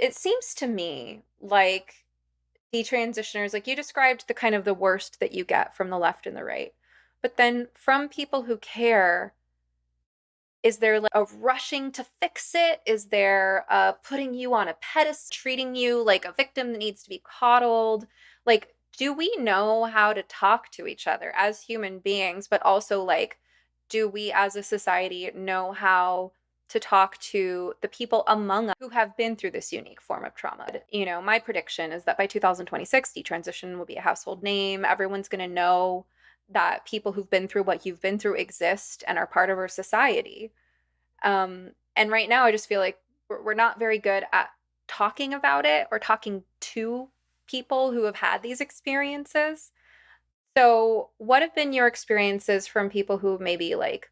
it seems to me like detransitioners, like you described the kind of the worst that you get from the left and the right. But then from people who care, is there like a rushing to fix it? Is there putting you on a pedestal, treating you like a victim that needs to be coddled? Like, do we know how to talk to each other as human beings, but also like, do we as a society know how to talk to the people among us who have been through this unique form of trauma? You know, my prediction is that by 2026, detransition will be a household name. Everyone's going to know that people who've been through what you've been through exist and are part of our society. And right now, I just feel like we're not very good at talking about it or talking to people who have had these experiences. So, what have been your experiences from people who maybe like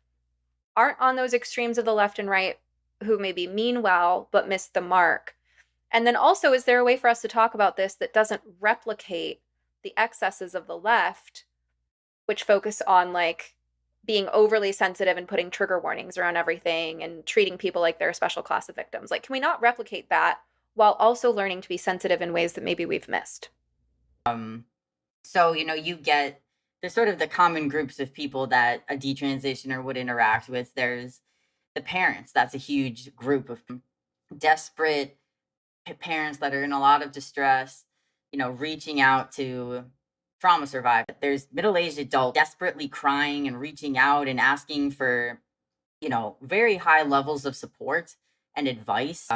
aren't on those extremes of the left and right, who maybe mean well but miss the mark? And then also, is there a way for us to talk about this that doesn't replicate the excesses of the left, which focus on like being overly sensitive and putting trigger warnings around everything and treating people like they're a special class of victims? Like, can we not replicate that while also learning to be sensitive in ways that maybe we've missed? So, you get there's sort of the common groups of people that a detransitioner would interact with. There's the parents. That's a huge group of desperate parents that are in a lot of distress, reaching out to trauma survivors. There's middle-aged adults desperately crying and reaching out and asking for, very high levels of support and advice.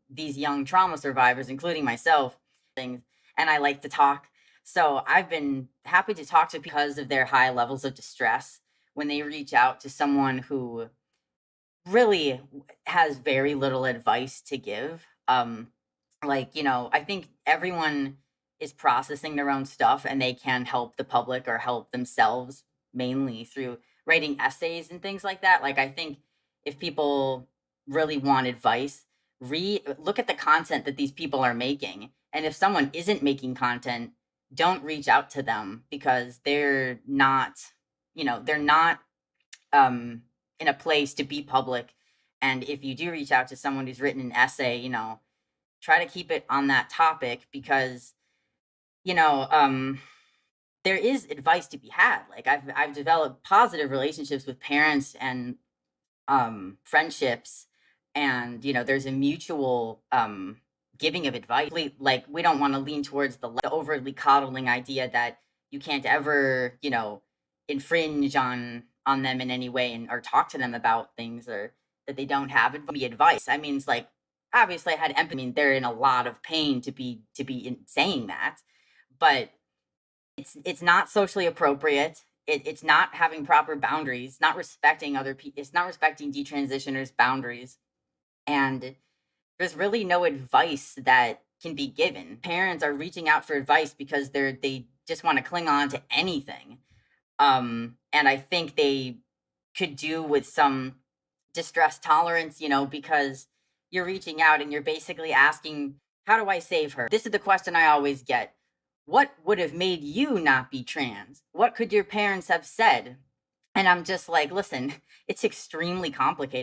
These young trauma survivors, including myself, things, and I like to talk. So I've been happy to talk to because of their high levels of distress when they reach out to someone who really has very little advice to give. I think everyone is processing their own stuff and they can help the public or help themselves mainly through writing essays and things like that. Like, I think if people really want advice, look at the content that these people are making. And if someone isn't making content, don't reach out to them because they're not um, in a place to be public. And if you do reach out to someone who's written an essay, try to keep it on that topic because, you know, um, there is advice to be had. Like, I've developed positive relationships with parents and friendships, and there's a mutual giving of advice. Like, we don't want to lean towards the overly coddling idea that you can't ever infringe on them in any way and or talk to them about things or that they don't have advice. I mean, it's like, obviously I had empathy. I mean, they're in a lot of pain to be saying that, but it's not socially appropriate. It's not having proper boundaries, not respecting other people. It's not respecting detransitioners' boundaries. And there's really no advice that can be given. Parents are reaching out for advice because they just want to cling on to anything. And I think they could do with some distress tolerance, because you're reaching out and you're basically asking, how do I save her? This is the question I always get. What would have made you not be trans? What could your parents have said? And I'm just like, listen, it's extremely complicated.